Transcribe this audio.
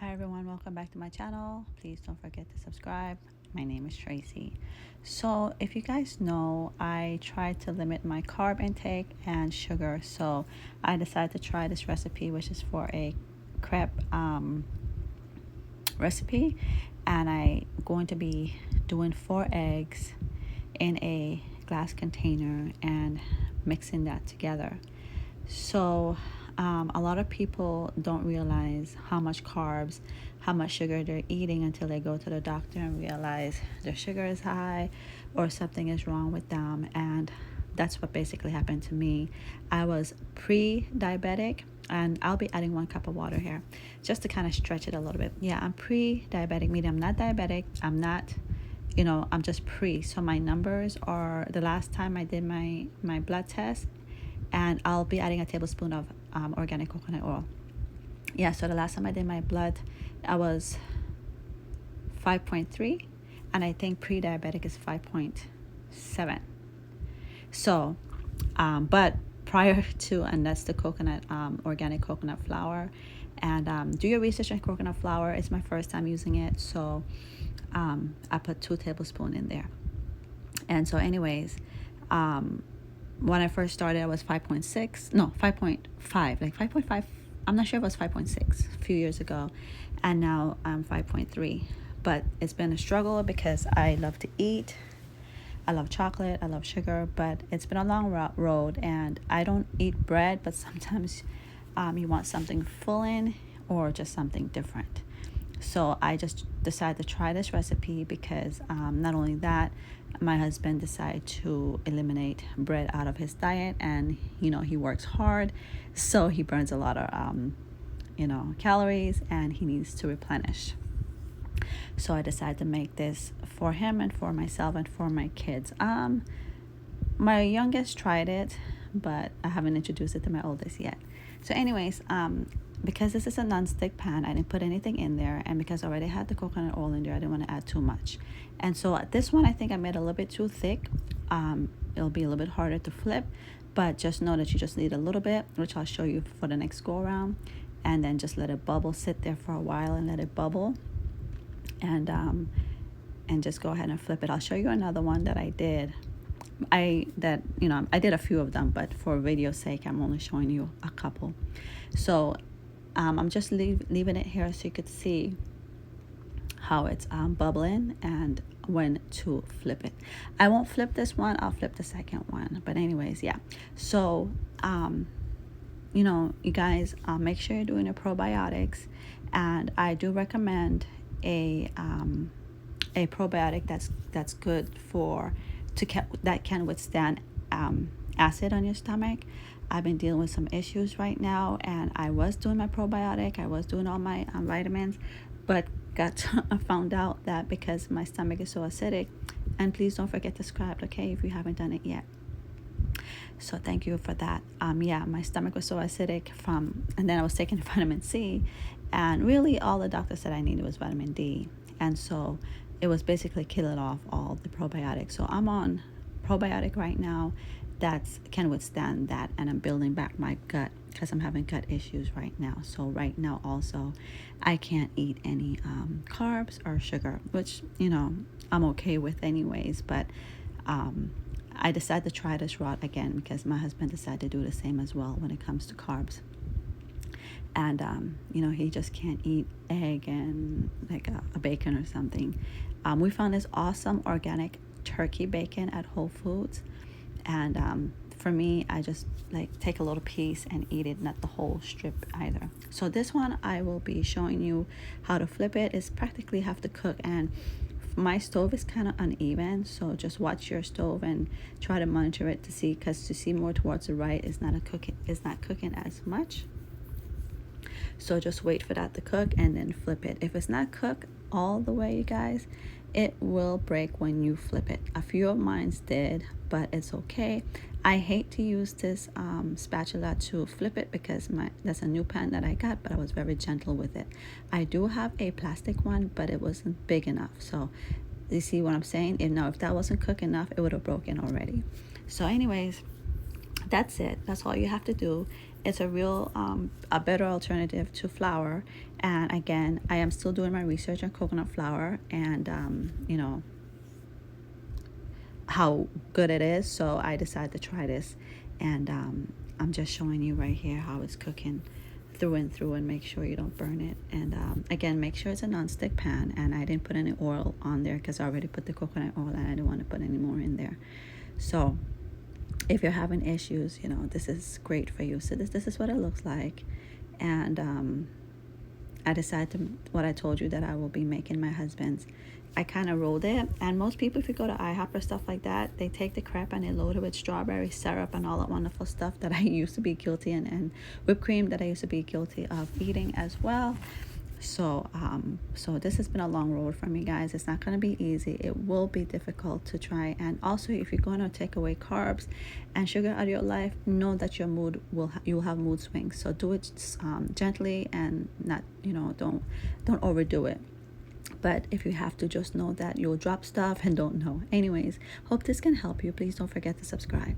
Hi everyone, welcome back to my channel. Please don't forget to subscribe. My name is Tracy. So if you guys know, I try to limit my carb intake and sugar. So I decided to try this recipe, which is for a crepe recipe. And I'm going to be doing 4 eggs in a glass container and mixing that together. So a lot of people don't realize how much carbs, how much sugar they're eating until they go to the doctor and realize their sugar is high or something is wrong with them. And that's what basically happened to me. I was pre-diabetic, and I'll be adding 1 cup of water here just to kind of stretch it a little bit. Yeah, I'm pre-diabetic, meaning I'm not diabetic. I'm not, I'm just pre. So my numbers are, the last time I did my blood test, and I'll be adding a tablespoon of organic coconut oil. Yeah, so the last time I did my blood, I was 5.3, and I think pre-diabetic is 5.7. So, but prior to, and that's the coconut, organic coconut flour. And do your research on coconut flour. It's my first time using it, so I put 2 tablespoons in there. And so anyways, when I first started, I was 5.6, no, 5.5, like 5.5. I'm not sure if it was 5.6 a few years ago, and now I'm 5.3. But it's been a struggle because I love to eat. I love chocolate, I love sugar, but it's been a long road, and I don't eat bread, but sometimes you want something filling or just something different. So I just decided to try this recipe because not only that, my husband decided to eliminate bread out of his diet, and he works hard, so he burns a lot of calories, and he needs to replenish. So I decided to make this for him and for myself and for my kids. My youngest tried it, but I haven't introduced it to my oldest yet. So anyways, because this is a non-stick pan, I didn't put anything in there, and because I already had the coconut oil in there, I didn't want to add too much. And so this one, I think I made a little bit too thick. It'll be a little bit harder to flip, but just know that you just need a little bit, which I'll show you for the next go around, and then just let it bubble, sit there for a while and let it bubble, and just go ahead and flip it. I'll show you another one that I did. I did a few of them, but for video's sake, I'm only showing you a couple. So I'm just leaving it here so you could see how it's bubbling and when to flip it. I won't flip this one, I'll flip the second one. But anyways, yeah. So you guys, make sure you're doing your probiotics, and I do recommend a probiotic that's good that can withstand acid on your stomach. I've been dealing with some issues right now, and I was doing my probiotic, I was doing all my vitamins, but I found out that because my stomach is so acidic. And please don't forget to subscribe, okay, if you haven't done it yet. So thank you for that. Yeah, my stomach was so acidic and then I was taking vitamin C, and really all the doctor said I needed was vitamin D, and so it was basically killing off all the probiotics. So I'm on probiotic right now that can withstand that, and I'm building back my gut because I'm having gut issues right now. So right now also, I can't eat any carbs or sugar, which I'm okay with anyways. But I decided to try this route again because my husband decided to do the same as well when it comes to carbs. And he just can't eat egg and like a bacon or something. We found this awesome organic turkey bacon at Whole Foods, and for me, I just like take a little piece and eat it, not the whole strip either. So this one I will be showing you how to flip it. It's practically have to cook, and my stove is kind of uneven, so just watch your stove and try to monitor it to see more towards the right is not cooking as much. So just wait for that to cook and then flip it. If it's not cooked all the way, you guys, it will break when you flip it. A few of mine did, but it's okay. I hate to use this spatula to flip it because that's a new pan that I got, but I was very gentle with it. I do have a plastic one, but it wasn't big enough. So you see what I'm saying? If that wasn't cooked enough, it would have broken already. So anyways, that's it. That's all you have to do. it's a real a better alternative to flour. And again, I am still doing my research on coconut flour, and you know, how good it is. So I decided to try this, and I'm just showing you right here how it's cooking through and through, and make sure you don't burn it. And again, make sure it's a non-stick pan, and I didn't put any oil on there because I already put the coconut oil and I didn't want to put any more in there. So if you're having issues, you know, this is great for you. So this is what it looks like. And I decided to, what I told you that I will be making my husband's. I kind of rolled it, and most people, if you go to IHOP or stuff like that, they take the crepe and they load it with strawberry syrup and all that wonderful stuff that I used to be guilty, and whipped cream that I used to be guilty of eating as well. So so this has been a long road for me, guys. It's not going to be easy. It will be difficult to try. And also, if you're going to take away carbs and sugar out of your life, know that your mood you'll have mood swings. So do it gently, and not, you know, don't overdo it. But if you have to, just know that you'll drop stuff and don't know. Anyways, hope this can help you. Please don't forget to subscribe.